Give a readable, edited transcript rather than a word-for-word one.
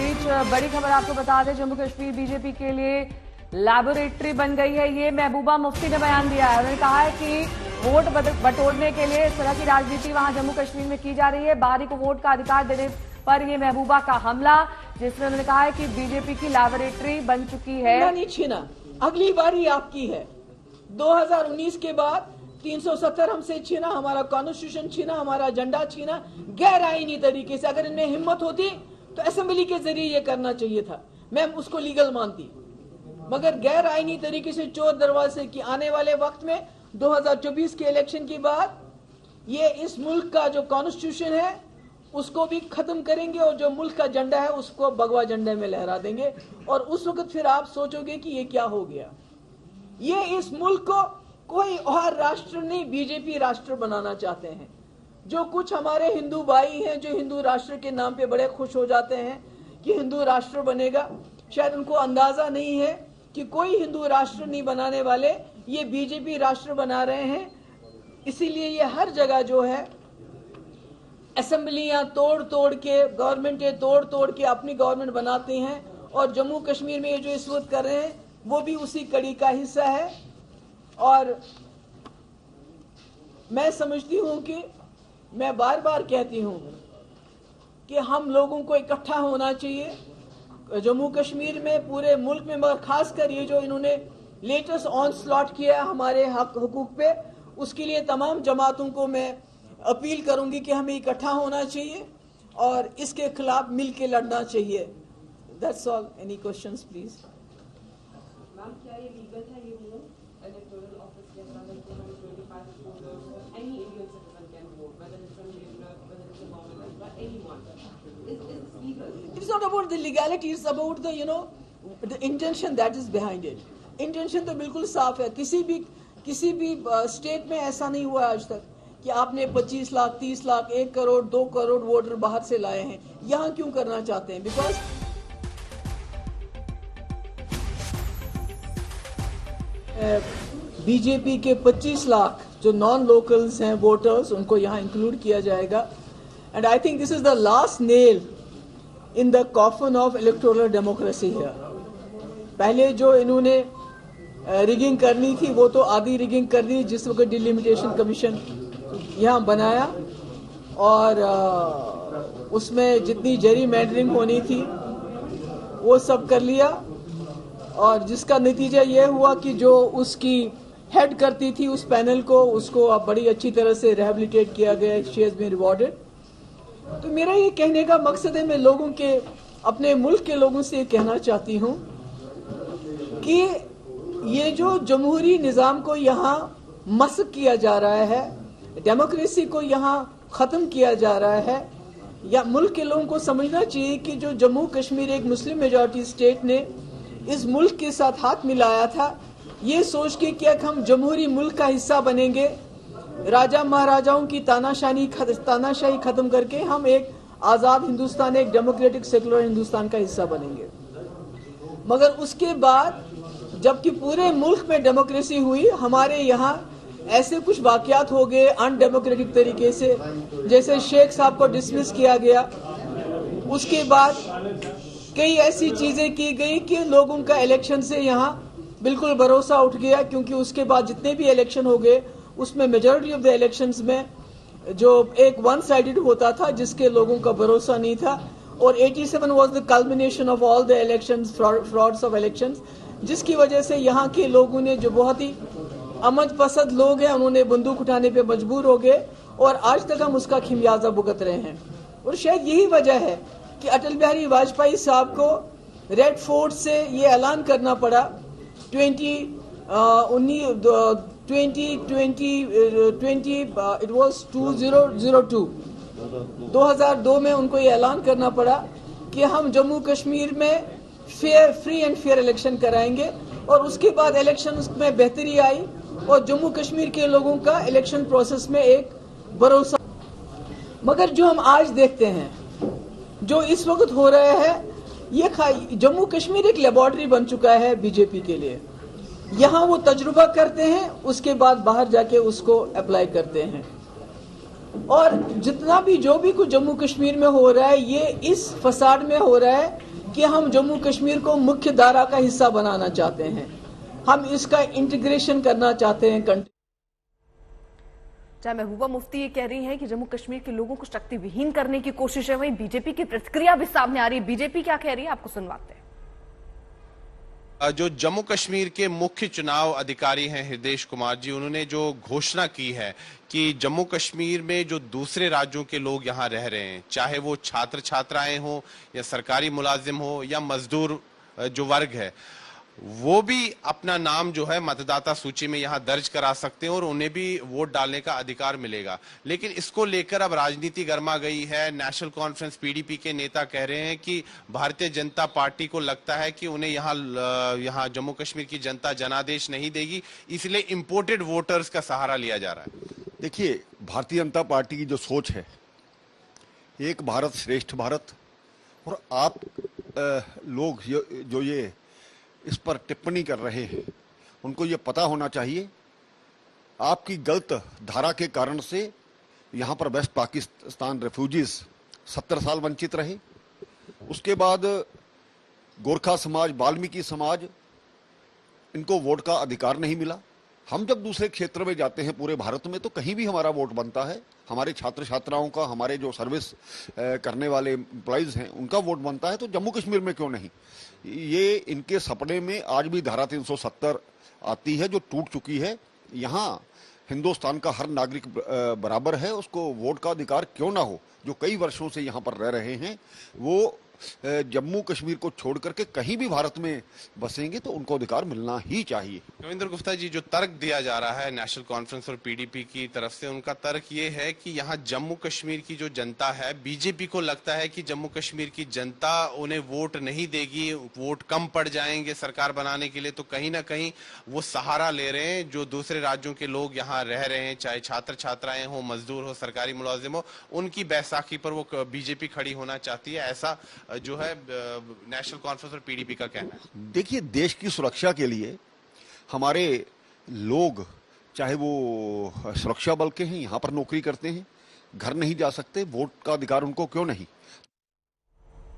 बीच बड़ी खबर आपको बता दें, जम्मू कश्मीर बीजेपी के लिए लैबोरेटरी बन गई है। ये महबूबा मुफ्ती ने बयान दिया है। उन्होंने कहा है कि वोट बटोरने के लिए इस तरह की राजनीति वहां जम्मू कश्मीर में की जा रही है। बाहरी को वोट का अधिकार देने पर ये महबूबा का हमला, जिसमें उन्होंने कहा है कि बीजेपी की लैबोरेटरी बन चुकी है। नहीं छीना, अगली बारी आपकी है। 2019 के बाद 370 हमसे छीना, हमारा कॉन्स्टिट्यूशन छीना, हमारा एजेंडा छीना गैर आईनी तरीके से। अगर इनमें हिम्मत होती तो असेंबली के जरिए ये करना चाहिए था, मैं उसको लीगल मानती, मगर गैर आईनी तरीके से चोर दरवाजे की आने वाले वक्त में 2024 के इलेक्शन के बाद ये इस मुल्क का जो कॉन्स्टिट्यूशन है उसको भी खत्म करेंगे और जो मुल्क का झंडा है उसको भगवा झंडे में लहरा देंगे। और उस वक्त फिर आप सोचोगे कि ये क्या हो गया। ये इस मुल्क को कोई और राष्ट्र नहीं, बीजेपी राष्ट्र बनाना चाहते हैं। जो कुछ हमारे हिंदू भाई हैं जो हिंदू राष्ट्र के नाम पे बड़े खुश हो जाते हैं कि हिंदू राष्ट्र बनेगा, शायद उनको अंदाजा नहीं है कि कोई हिंदू राष्ट्र नहीं बनाने वाले, ये बीजेपी राष्ट्र बना रहे हैं। इसीलिए ये हर जगह जो है असेंबलियां तोड़ तोड़ के, गवर्नमेंटें तोड़ तोड़ के अपनी गवर्नमेंट बनाते हैं। और जम्मू कश्मीर में ये जो इस वक्त कर रहे हैं वो भी उसी कड़ी का हिस्सा है। और मैं समझती हूं कि मैं बार बार कहती हूं कि हम लोगों को इकट्ठा होना चाहिए जम्मू कश्मीर में, पूरे मुल्क में, मगर खासकर ये जो इन्होंने लेटेस्ट ऑन स्लॉट किया हमारे हक हुकूक पे, उसके लिए तमाम जमातों को मैं अपील करूंगी कि हमें इकट्ठा होना चाहिए और इसके खिलाफ मिल के लड़ना चाहिए। That's all. Any questions please. Ma'am, क्या ये लीगल है ये मूव इलेक्टोरल ऑफिस के अंदर 225 वोटर्स और any Indian citizen can vote, whether it's from labour, whether it's a government but anyone, is this legal? It's not about the legality, it's about the the intention that is behind it. Intention तो बिल्कुल साफ है। किसी भी state में ऐसा नहीं हुआ आज तक कि आपने 25 लाख, 30 लाख, 1 करोड़, 2 करोड़ वोटर बाहर से लाए हैं। यहाँ क्यों करना चाहते हैं? बिकॉज बीजेपी के 25 लाख जो नॉन लोकल्स हैं वोटर्स, उनको यहाँ इंक्लूड किया जाएगा। And I think this is the last nail in the coffin of electoral democracy here. पहले जो इन्होंने रिगिंग करनी थी वो तो आधी रिगिंग कर दी जिस वक्त डिलिमिटेशन कमीशन यहाँ बनाया, और उसमें जितनी जेरी मैंडरिंग होनी थी वो सब कर लिया, और जिसका नतीजा ये हुआ कि जो उसकी हेड करती थी उस पैनल को, उसको अब बड़ी अच्छी तरह से रिहेबिलिटेट किया गया, शी हैज बीन रिवॉर्डेड। तो मेरा ये कहने का मकसद है, मैं लोगों के, अपने मुल्क के लोगों से ये कहना चाहती हूँ कि ये जो जमहूरी निज़ाम को यहाँ मस्क किया जा रहा है, डेमोक्रेसी को यहाँ ख़त्म किया जा रहा है, या मुल्क के लोगों को समझना चाहिए कि जो जम्मू कश्मीर एक मुस्लिम मेजॉरिटी स्टेट ने इस मुल्क के साथ हाथ मिलाया था, ये सोच के कि हम जमहूरी मुल्क का हिस्सा बनेंगे, राजा महाराजाओं की तानाशाही खत्म करके हम एक आज़ाद हिंदुस्तान, एक डेमोक्रेटिक सेकुलर हिंदुस्तान का हिस्सा बनेंगे। मगर उसके बाद जबकि पूरे मुल्क में डेमोक्रेसी हुई, हमारे यहाँ ऐसे कुछ वाकयात हो गए अनडेमोक्रेटिक तरीके से, जैसे शेख साहब को डिसमिस किया गया। उसके बाद कई ऐसी चीजें की गई कि लोगों का इलेक्शन से यहाँ बिल्कुल भरोसा उठ गया, क्योंकि उसके बाद जितने भी इलेक्शन हो गए उसमें मेजॉरिटी ऑफ द इलेक्शंस में जो एक वन साइडेड होता था जिसके लोगों का भरोसा नहीं था। और 87 was the culmination of all the elections, frauds of elections, जिसकी वजह से यहाँ के लोगों ने, जो बहुत ही अमन पसंद लोग हैं, उन्होंने बंदूक उठाने पे मजबूर हो गए, और आज तक हम उसका खिमियाजा भुगत रहे हैं। और शायद यही वजह है कि अटल बिहारी वाजपेयी साहब को रेड फोर्ट से ये ऐलान करना पड़ा 2002 में उनको ये ऐलान करना पड़ा कि हम जम्मू कश्मीर में फ्री एंड फेयर इलेक्शन कराएंगे। और उसके बाद इलेक्शन में बेहतरी आई और जम्मू कश्मीर के लोगों का इलेक्शन प्रोसेस में एक भरोसा। मगर जो हम आज देखते हैं, जो इस वक्त हो रहा है, ये जम्मू कश्मीर एक लेबोरेटरी बन चुका है बीजेपी के लिए। यहाँ वो तजुर्बा करते हैं, उसके बाद बाहर जाके उसको अप्लाई करते हैं। और जितना भी जो भी कुछ जम्मू कश्मीर में हो रहा है, ये इस फसाद में हो रहा है कि हम जम्मू कश्मीर को मुख्य धारा का हिस्सा बनाना चाहते हैं, हम इसका इंटीग्रेशन करना चाहते हैं कंट्री। चाहे महबूबा मुफ्ती ये कह रही हैं कि जम्मू कश्मीर के लोगों को शक्ति विहीन करने की कोशिश है, वहीं बीजेपी की प्रतिक्रिया भी सामने आ रही है। बीजेपी क्या कह रही है, आपको सुनवाते हैं। जो जम्मू कश्मीर के मुख्य चुनाव अधिकारी हैं हृदेश कुमार जी, उन्होंने जो घोषणा की है कि जम्मू कश्मीर में जो दूसरे राज्यों के लोग यहाँ रह रहे हैं, चाहे वो छात्र छात्राएं हो या सरकारी मुलाजिम हो या मजदूर जो वर्ग है, वो भी अपना नाम जो है मतदाता सूची में यहाँ दर्ज करा सकते हैं और उन्हें भी वोट डालने का अधिकार मिलेगा। लेकिन इसको लेकर अब राजनीति गर्मा गई है। नेशनल कॉन्फ्रेंस पीडीपी के नेता कह रहे हैं कि भारतीय जनता पार्टी को लगता है कि उन्हें यहाँ जम्मू कश्मीर की जनता जनादेश नहीं देगी, इसलिए इंपोर्टेड वोटर्स का सहारा लिया जा रहा है। देखिए, भारतीय जनता पार्टी की जो सोच है, एक भारत श्रेष्ठ भारत, और आप लोग जो ये इस पर टिप्पणी कर रहे हैं, उनको ये पता होना चाहिए आपकी गलत धारा के कारण से यहाँ पर वेस्ट पाकिस्तान रेफ्यूजीज 70 साल वंचित रहे। उसके बाद गोरखा समाज, वाल्मीकि समाज, इनको वोट का अधिकार नहीं मिला। हम जब दूसरे क्षेत्र में जाते हैं पूरे भारत में, तो कहीं भी हमारा वोट बनता है। हमारे छात्र छात्राओं का, हमारे जो सर्विस करने वाले एम्प्लॉइज हैं, उनका वोट बनता है, तो जम्मू कश्मीर में क्यों नहीं? ये इनके सपने में आज भी धारा 370 आती है, जो टूट चुकी है। यहाँ हिंदुस्तान का हर नागरिक बराबर है, उसको वोट का अधिकार क्यों ना हो। जो कई वर्षों से यहाँ पर रह रहे हैं, वो जम्मू कश्मीर को छोड़ करके कहीं भी भारत में बसेंगे तो उनको अधिकार मिलना ही चाहिए। रविंद्र गुप्ता जी, जो तर्क दिया जा रहा है नेशनल कॉन्फ्रेंस और पीडीपी की तरफ से, उनका तर्क ये है कि यहाँ जम्मू कश्मीर की जो जनता है, बीजेपी को लगता है कि जम्मू कश्मीर की जनता उन्हें वोट नहीं देगी, वोट कम पड़ जाएंगे सरकार बनाने के लिए, तो कहीं ना कहीं वो सहारा ले रहे हैं। जो दूसरे राज्यों के लोग यहाँ रह रहे हैं, चाहे छात्र छात्राएं हो, मजदूर हो, सरकारी मुलाजिम हो, उनकी बैसाखी पर वो बीजेपी खड़ी होना चाहती है, ऐसा जो है नेशनल कॉन्फ्रेंस और पीडीपी का कहना है। देखिए, देश की सुरक्षा के लिए हमारे लोग, चाहे वो सुरक्षा बल के हैं, यहाँ पर नौकरी करते हैं, घर नहीं जा सकते, वोट का अधिकार उनको क्यों नहीं?